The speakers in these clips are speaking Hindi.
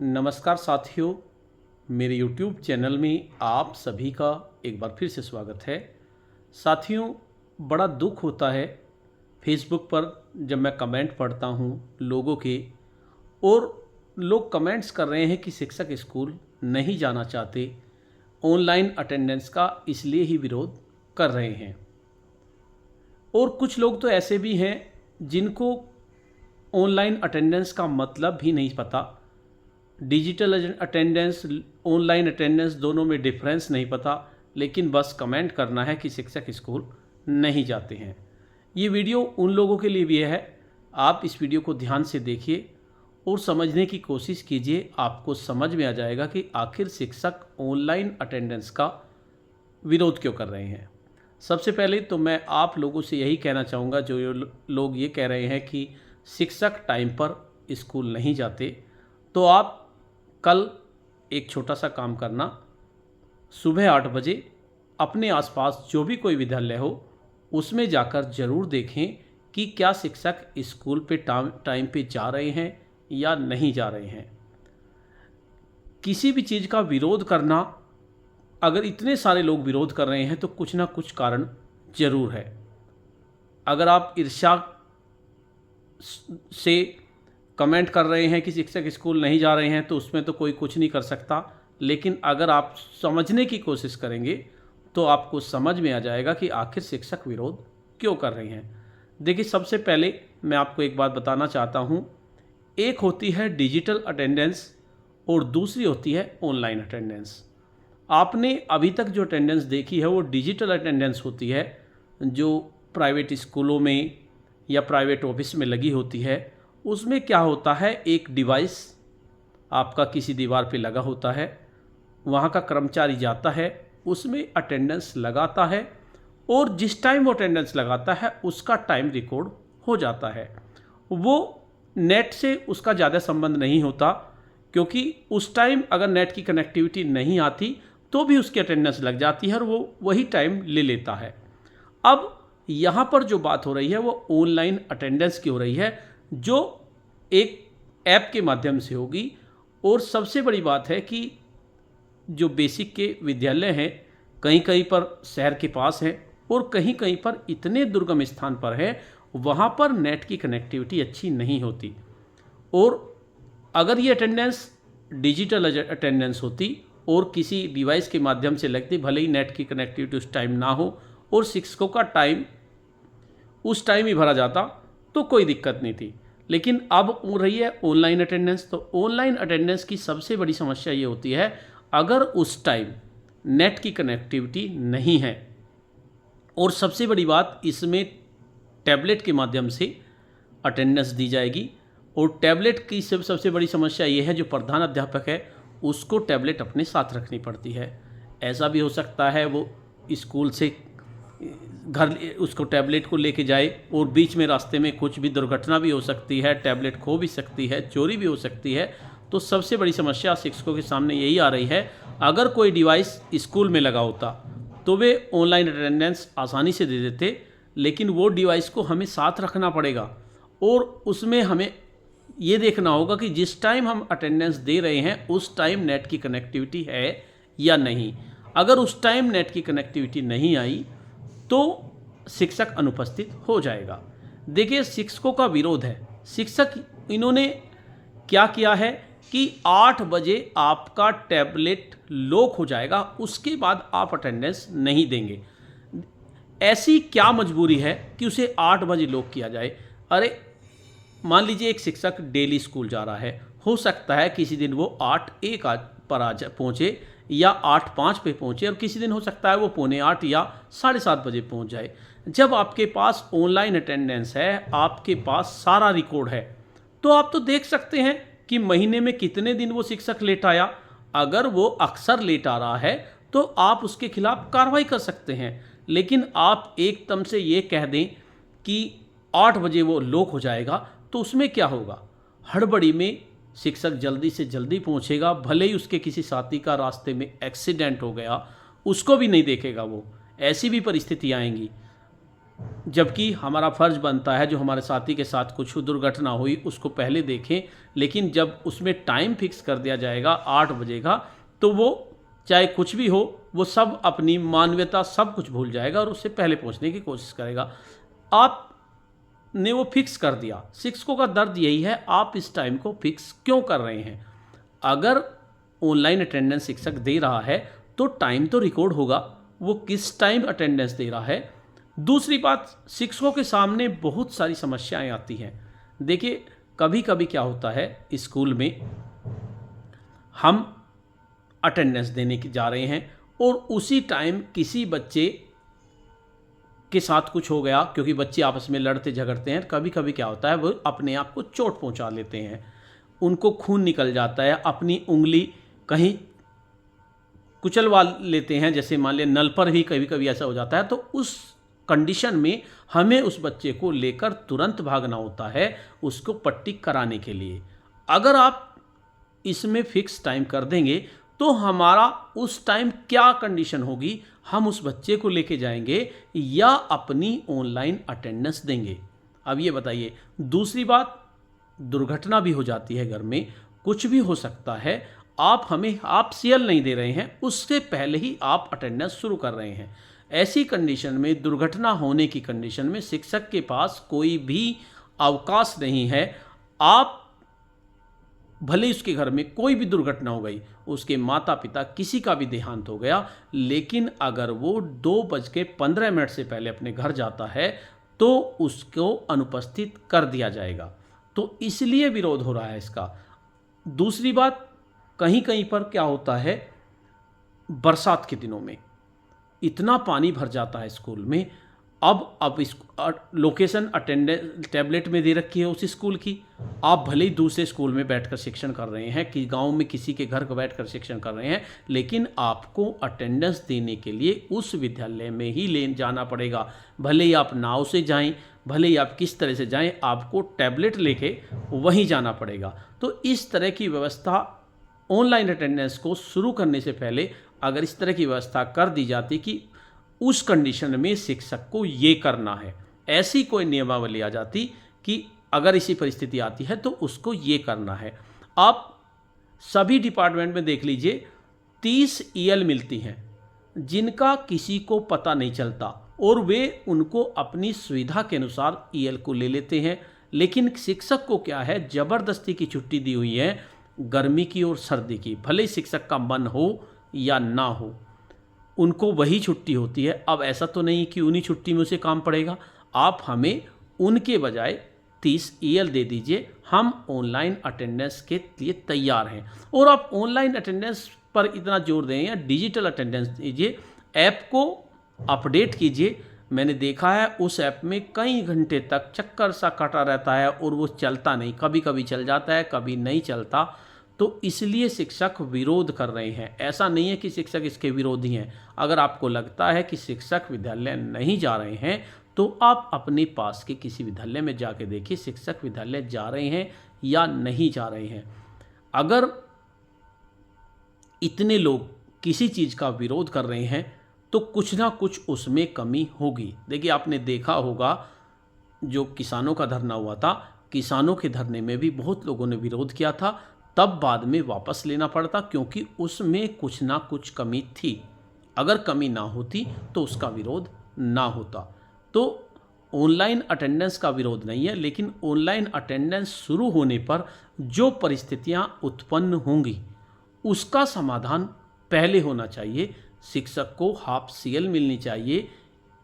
नमस्कार साथियों, मेरे YouTube चैनल में आप सभी का एक बार फिर से स्वागत है। साथियों, बड़ा दुख होता है फेसबुक पर जब मैं कमेंट पढ़ता हूँ लोगों के, और लोग कमेंट्स कर रहे हैं कि शिक्षक स्कूल नहीं जाना चाहते, ऑनलाइन अटेंडेंस का इसलिए ही विरोध कर रहे हैं। और कुछ लोग तो ऐसे भी हैं जिनको ऑनलाइन अटेंडेंस का मतलब भी नहीं पता, डिजिटल अटेंडेंस, ऑनलाइन अटेंडेंस दोनों में डिफरेंस नहीं पता, लेकिन बस कमेंट करना है कि शिक्षक स्कूल नहीं जाते हैं। ये वीडियो उन लोगों के लिए भी है। आप इस वीडियो को ध्यान से देखिए और समझने की कोशिश कीजिए। आपको समझ में आ जाएगा कि आखिर शिक्षक ऑनलाइन अटेंडेंस का विरोध क्यों कर रहे हैं। सबसे पहले तो मैं आप लोगों से यही कहना चाहूँगा, जो लोग ये कह रहे हैं कि शिक्षक टाइम पर स्कूल नहीं जाते, तो आप कल एक छोटा सा काम करना, सुबह 8 बजे अपने आसपास जो भी कोई विद्यालय हो उसमें जाकर ज़रूर देखें कि क्या शिक्षक स्कूल पे टाइम पे जा रहे हैं या नहीं जा रहे हैं। किसी भी चीज़ का विरोध करना, अगर इतने सारे लोग विरोध कर रहे हैं तो कुछ ना कुछ कारण ज़रूर है। अगर आप ईर्ष्या से कमेंट कर रहे हैं कि शिक्षक स्कूल नहीं जा रहे हैं तो उसमें तो कोई कुछ नहीं कर सकता, लेकिन अगर आप समझने की कोशिश करेंगे तो आपको समझ में आ जाएगा कि आखिर शिक्षक विरोध क्यों कर रहे हैं। देखिए, सबसे पहले मैं आपको एक बात बताना चाहता हूँ। एक होती है डिजिटल अटेंडेंस और दूसरी होती है ऑनलाइन अटेंडेंस। आपने अभी तक जो अटेंडेंस देखी है वो डिजिटल अटेंडेंस होती है, जो प्राइवेट स्कूलों में या प्राइवेट ऑफिस में लगी होती है। उसमें क्या होता है, एक डिवाइस आपका किसी दीवार पे लगा होता है, वहाँ का कर्मचारी जाता है, उसमें अटेंडेंस लगाता है और जिस टाइम वो अटेंडेंस लगाता है उसका टाइम रिकॉर्ड हो जाता है। वो नेट से उसका ज़्यादा संबंध नहीं होता, क्योंकि उस टाइम अगर नेट की कनेक्टिविटी नहीं आती तो भी उसकी अटेंडेंस लग जाती है और वो वही टाइम ले लेता है। अब यहाँ पर जो बात हो रही है वो ऑनलाइन अटेंडेंस की हो रही है, जो एक ऐप के माध्यम से होगी। और सबसे बड़ी बात है कि जो बेसिक के विद्यालय हैं, कहीं कहीं पर शहर के पास हैं और कहीं कहीं पर इतने दुर्गम स्थान पर है, वहाँ पर नेट की कनेक्टिविटी अच्छी नहीं होती। और अगर ये अटेंडेंस डिजिटल अटेंडेंस होती और किसी डिवाइस के माध्यम से लगती, भले ही नेट की कनेक्टिविटी उस टाइम ना हो और शिक्षकों का टाइम उस टाइम ही भरा जाता तो कोई दिक्कत नहीं थी। लेकिन अब हो रही है ऑनलाइन अटेंडेंस। तो ऑनलाइन अटेंडेंस की सबसे बड़ी समस्या ये होती है, अगर उस टाइम नेट की कनेक्टिविटी नहीं है, और सबसे बड़ी बात, इसमें टैबलेट के माध्यम से अटेंडेंस दी जाएगी। और टैबलेट की सबसे बड़ी समस्या ये है, जो प्रधान अध्यापक है उसको टैबलेट अपने साथ रखनी पड़ती है। ऐसा भी हो सकता है वो स्कूल से घर उसको टैबलेट को लेके जाए और बीच में रास्ते में कुछ भी दुर्घटना भी हो सकती है, टैबलेट खो भी सकती है, चोरी भी हो सकती है। तो सबसे बड़ी समस्या शिक्षकों के सामने यही आ रही है। अगर कोई डिवाइस स्कूल में लगा होता तो वे ऑनलाइन अटेंडेंस आसानी से दे देते, लेकिन वो डिवाइस को हमें साथ रखना पड़ेगा और उसमें हमें ये देखना होगा कि जिस टाइम हम अटेंडेंस दे रहे हैं उस टाइम नेट की कनेक्टिविटी है या नहीं। अगर उस टाइम नेट की कनेक्टिविटी नहीं आई तो शिक्षक अनुपस्थित हो जाएगा। देखिए, शिक्षकों का विरोध है। शिक्षक इन्होंने क्या किया है कि 8 बजे आपका टैबलेट लॉक हो जाएगा, उसके बाद आप अटेंडेंस नहीं देंगे। ऐसी क्या मजबूरी है कि उसे 8 बजे लॉक किया जाए? अरे, मान लीजिए एक शिक्षक डेली स्कूल जा रहा है, हो सकता है किसी दिन वो 8:01 पर पहुँचे या 8:05 पे पहुँचे, और किसी दिन हो सकता है वो 7:45 या 7:30 बजे पहुँच जाए। जब आपके पास ऑनलाइन अटेंडेंस है, आपके पास सारा रिकॉर्ड है, तो आप तो देख सकते हैं कि महीने में कितने दिन वो शिक्षक लेट आया। अगर वो अक्सर लेट आ रहा है तो आप उसके खिलाफ कार्रवाई कर सकते हैं। लेकिन आप एकदम से ये कह दें कि 8 बजे वो लॉक हो जाएगा, तो उसमें क्या होगा? हड़बड़ी में शिक्षक जल्दी से जल्दी पहुंचेगा, भले ही उसके किसी साथी का रास्ते में एक्सीडेंट हो गया, उसको भी नहीं देखेगा वो। ऐसी भी परिस्थितियाँ आएंगी। जबकि हमारा फ़र्ज़ बनता है जो हमारे साथी के साथ कुछ दुर्घटना हुई उसको पहले देखें, लेकिन जब उसमें टाइम फिक्स कर दिया जाएगा 8 बजे का, तो वो चाहे कुछ भी हो, वो सब अपनी मानवीयता सब कुछ भूल जाएगा और उससे पहले पहुंचने की कोशिश करेगा। आपने वो फिक्स कर दिया। शिक्षकों का दर्द यही है, आप इस टाइम को फिक्स क्यों कर रहे हैं? अगर ऑनलाइन अटेंडेंस शिक्षक दे रहा है तो टाइम तो रिकॉर्ड होगा, वो किस टाइम अटेंडेंस दे रहा है। दूसरी बात, शिक्षकों के सामने बहुत सारी समस्याएं आती हैं। देखिए, कभी कभी क्या होता है, स्कूल में हम अटेंडेंस देने की जा रहे हैं और उसी टाइम किसी बच्चे के साथ कुछ हो गया, क्योंकि बच्चे आपस में लड़ते झगड़ते हैं। कभी कभी क्या होता है, वो अपने आप को चोट पहुंचा लेते हैं, उनको खून निकल जाता है, अपनी उंगली कहीं कुचलवा लेते हैं, जैसे मान लिया नल पर ही कभी कभी ऐसा हो जाता है। तो उस कंडीशन में हमें उस बच्चे को लेकर तुरंत भागना होता है उसको पट्टी कराने के लिए। अगर आप इसमें फिक्स टाइम कर देंगे तो हमारा उस टाइम क्या कंडीशन होगी, हम उस बच्चे को लेके जाएंगे या अपनी ऑनलाइन अटेंडेंस देंगे? अब ये बताइए। दूसरी बात, दुर्घटना भी हो जाती है घर में, कुछ भी हो सकता है। आप सीएल नहीं दे रहे हैं, उससे पहले ही आप अटेंडेंस शुरू कर रहे हैं। ऐसी कंडीशन में, दुर्घटना होने की कंडीशन में, शिक्षक के पास कोई भी अवकाश नहीं है। आप भले उसके घर में कोई भी दुर्घटना हो गई, उसके माता पिता किसी का भी देहांत हो गया, लेकिन अगर वो 2:15 से पहले अपने घर जाता है तो उसको अनुपस्थित कर दिया जाएगा। तो इसलिए विरोध हो रहा है इसका। दूसरी बात, कहीं कहीं पर क्या होता है, बरसात के दिनों में इतना पानी भर जाता है स्कूल में। अब इस लोकेशन अटेंडेंस टैबलेट में दे रखी है उस स्कूल की। आप भले ही दूसरे स्कूल में बैठकर शिक्षण कर रहे हैं, कि गांव में किसी के घर पर बैठकर शिक्षण कर रहे हैं, लेकिन आपको अटेंडेंस देने के लिए उस विद्यालय में ही ले जाना पड़ेगा। भले ही आप नाव से जाएं, भले ही आप किस तरह से जाएं, आपको टैबलेट लेके वहीं जाना पड़ेगा। तो इस तरह की व्यवस्था ऑनलाइन अटेंडेंस को शुरू करने से पहले अगर इस तरह की व्यवस्था कर दी जाती कि उस कंडीशन में शिक्षक को ये करना है, ऐसी कोई नियमावली आ जाती कि अगर इसी परिस्थिति आती है तो उसको ये करना है। आप सभी डिपार्टमेंट में देख लीजिए, 30 ईएल मिलती हैं जिनका किसी को पता नहीं चलता और वे उनको अपनी सुविधा के अनुसार ईएल को ले लेते हैं। लेकिन शिक्षक को क्या है, ज़बरदस्ती की छुट्टी दी हुई है, गर्मी की और सर्दी की। भले ही शिक्षक का मन हो या ना हो, उनको वही छुट्टी होती है। अब ऐसा तो नहीं कि उन्हीं छुट्टी में उसे काम पड़ेगा। आप हमें उनके बजाय 30 ईएल दे दीजिए, हम ऑनलाइन अटेंडेंस के लिए तैयार हैं। और आप ऑनलाइन अटेंडेंस पर इतना जोर दें या डिजिटल अटेंडेंस दीजिए, ऐप को अपडेट कीजिए। मैंने देखा है उस ऐप में कई घंटे तक चक्कर सा कटा रहता है और वो चलता नहीं, कभी कभी चल जाता है, कभी नहीं चलता। तो इसलिए शिक्षक विरोध कर रहे हैं। ऐसा नहीं है कि शिक्षक इसके विरोधी हैं। अगर आपको लगता है कि शिक्षक विद्यालय नहीं जा रहे हैं तो आप अपने पास के किसी विद्यालय में जाके देखिए शिक्षक विद्यालय जा रहे हैं या नहीं जा रहे हैं। अगर इतने लोग किसी चीज़ का विरोध कर रहे हैं तो कुछ ना कुछ उसमें कमी होगी। देखिए, आपने देखा होगा जो किसानों का धरना हुआ था, किसानों के धरने में भी बहुत लोगों ने विरोध किया था, तब बाद में वापस लेना पड़ता क्योंकि उसमें कुछ ना कुछ कमी थी। अगर कमी ना होती तो उसका विरोध ना होता। तो ऑनलाइन अटेंडेंस का विरोध नहीं है, लेकिन ऑनलाइन अटेंडेंस शुरू होने पर जो परिस्थितियां उत्पन्न होंगी उसका समाधान पहले होना चाहिए। शिक्षक को हाफ सीएल मिलनी चाहिए,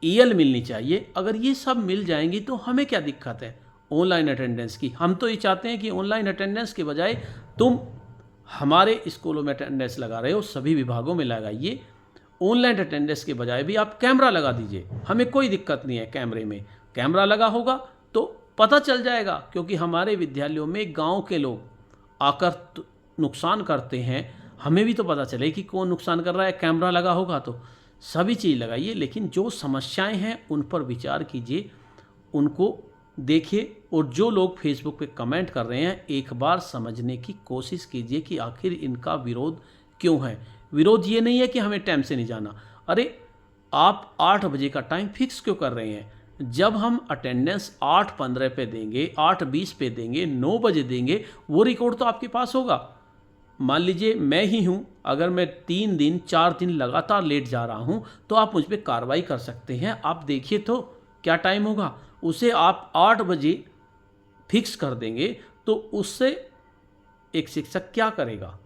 ईएल मिलनी चाहिए। अगर ये सब मिल जाएंगी तो हमें क्या दिक्कत है ऑनलाइन अटेंडेंस की? हम तो ये चाहते हैं कि ऑनलाइन अटेंडेंस के बजाय तुम हमारे स्कूलों में अटेंडेंस लगा रहे हो, सभी विभागों में लगाइए। ऑनलाइन अटेंडेंस के बजाय भी आप कैमरा लगा दीजिए, हमें कोई दिक्कत नहीं है। कैमरे में कैमरा लगा होगा तो पता चल जाएगा, क्योंकि हमारे विद्यालयों में गांव के लोग आकर नुकसान करते हैं, हमें भी तो पता चले कि कौन नुकसान कर रहा है। कैमरा लगा होगा तो सभी चीज़ लगाइए, लेकिन जो समस्याएं हैं उन पर विचार कीजिए, उनको देखिए। और जो लोग फेसबुक पे कमेंट कर रहे हैं, एक बार समझने की कोशिश कीजिए कि आखिर इनका विरोध क्यों है। विरोध ये नहीं है कि हमें टाइम से नहीं जाना। अरे आप 8 बजे का टाइम फिक्स क्यों कर रहे हैं? जब हम अटेंडेंस 8:15 पे देंगे, 8:20 पे देंगे, 9 बजे देंगे, वो रिकॉर्ड तो आपके पास होगा। मान लीजिए मैं ही हूँ, अगर मैं 3 दिन 4 दिन लगातार लेट जा रहा हूँ तो आप मुझ पर कार्रवाई कर सकते हैं। आप देखिए तो क्या टाइम होगा, उसे आप 8 बजे फिक्स कर देंगे तो उससे एक शिक्षक क्या करेगा,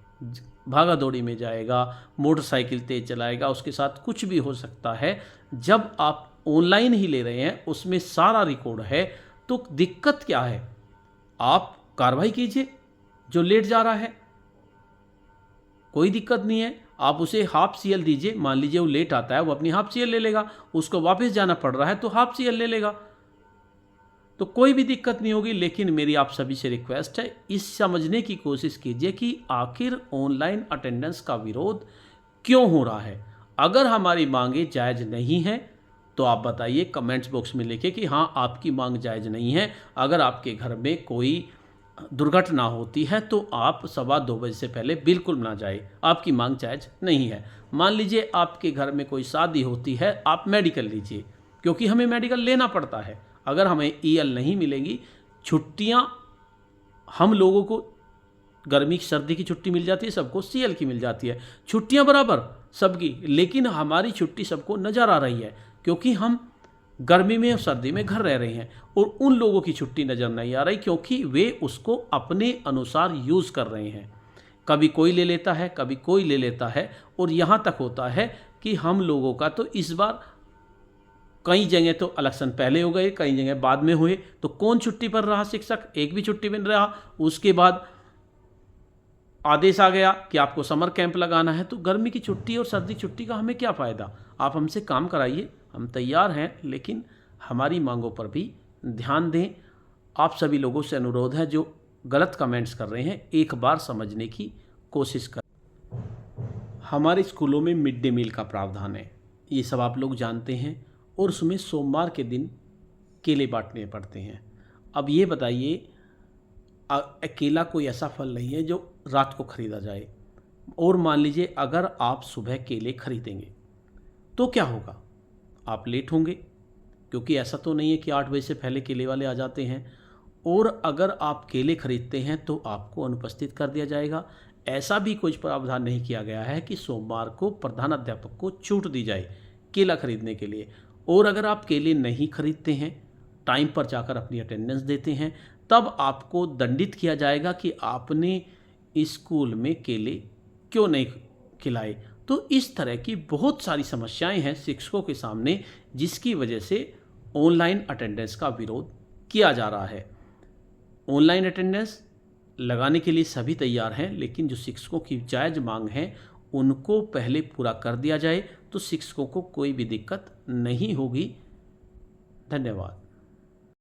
भागा दौड़ी में जाएगा, मोटरसाइकिल तेज चलाएगा, उसके साथ कुछ भी हो सकता है। जब आप ऑनलाइन ही ले रहे हैं, उसमें सारा रिकॉर्ड है, तो दिक्कत क्या है, आप कार्रवाई कीजिए जो लेट जा रहा है, कोई दिक्कत नहीं है। आप उसे हाफ सीएल दीजिए, मान लीजिए वो लेट आता है, वो अपनी हाफ सीएल ले लेगा, उसको वापस जाना पड़ रहा है तो हाफ सीएल ले लेगा, तो कोई भी दिक्कत नहीं होगी। लेकिन मेरी आप सभी से रिक्वेस्ट है, इस समझने की कोशिश कीजिए कि आखिर ऑनलाइन अटेंडेंस का विरोध क्यों हो रहा है। अगर हमारी मांगे जायज़ नहीं है तो आप बताइए कमेंट्स बॉक्स में लिखे कि हाँ आपकी मांग जायज़ नहीं है। अगर आपके घर में कोई दुर्घटना होती है तो आप 2:15 बजे से पहले बिल्कुल ना जाए, आपकी मांग जायज़ नहीं है। मान लीजिए आपके घर में कोई शादी होती है, आप मेडिकल लीजिए, क्योंकि हमें मेडिकल लेना पड़ता है। अगर हमें ईएल नहीं मिलेंगी, छुट्टियां हम लोगों को गर्मी सर्दी की छुट्टी मिल जाती है, सबको सीएल की मिल जाती है, छुट्टियां बराबर सबकी, लेकिन हमारी छुट्टी सबको नज़र आ रही है क्योंकि हम गर्मी में और सर्दी में घर रह रहे हैं, और उन लोगों की छुट्टी नज़र नहीं आ रही क्योंकि वे उसको अपने अनुसार यूज़ कर रहे हैं। कभी कोई ले लेता है, कभी कोई ले लेता है, और यहाँ तक होता है कि हम लोगों का तो इस बार कई जगह तो इलेक्शन पहले हो गए, कई जगह बाद में हुए, तो कौन छुट्टी पर रहा, शिक्षक एक भी छुट्टी में नहीं रहा। उसके बाद आदेश आ गया कि आपको समर कैंप लगाना है, तो गर्मी की छुट्टी और सर्दी छुट्टी का हमें क्या फ़ायदा। आप हमसे काम कराइए, हम तैयार हैं, लेकिन हमारी मांगों पर भी ध्यान दें। आप सभी लोगों से अनुरोध है जो गलत कमेंट्स कर रहे हैं, एक बार समझने की कोशिश करें। हमारे स्कूलों में मिड डे मील का प्रावधान है, ये सब आप लोग जानते हैं, और उसमें सोमवार के दिन केले बांटने पड़ते हैं। अब ये बताइए, केला कोई ऐसा फल नहीं है जो रात को ख़रीदा जाए, और मान लीजिए अगर आप सुबह केले खरीदेंगे तो क्या होगा, आप लेट होंगे, क्योंकि ऐसा तो नहीं है कि 8 बजे से पहले केले वाले आ जाते हैं। और अगर आप केले खरीदते हैं तो आपको अनुपस्थित कर दिया जाएगा। ऐसा भी कुछ प्रावधान नहीं किया गया है कि सोमवार को प्रधानाध्यापक को छूट दी जाए केला खरीदने के लिए। और अगर आप केले नहीं खरीदते हैं, टाइम पर जाकर अपनी अटेंडेंस देते हैं, तब आपको दंडित किया जाएगा कि आपने स्कूल में केले क्यों नहीं खिलाए। तो इस तरह की बहुत सारी समस्याएं हैं शिक्षकों के सामने, जिसकी वजह से ऑनलाइन अटेंडेंस का विरोध किया जा रहा है। ऑनलाइन अटेंडेंस लगाने के लिए सभी तैयार हैं, लेकिन जो शिक्षकों की जायज़ मांग है उनको पहले पूरा कर दिया जाए तो शिक्षकों को कोई भी दिक्कत नहीं होगी। धन्यवाद।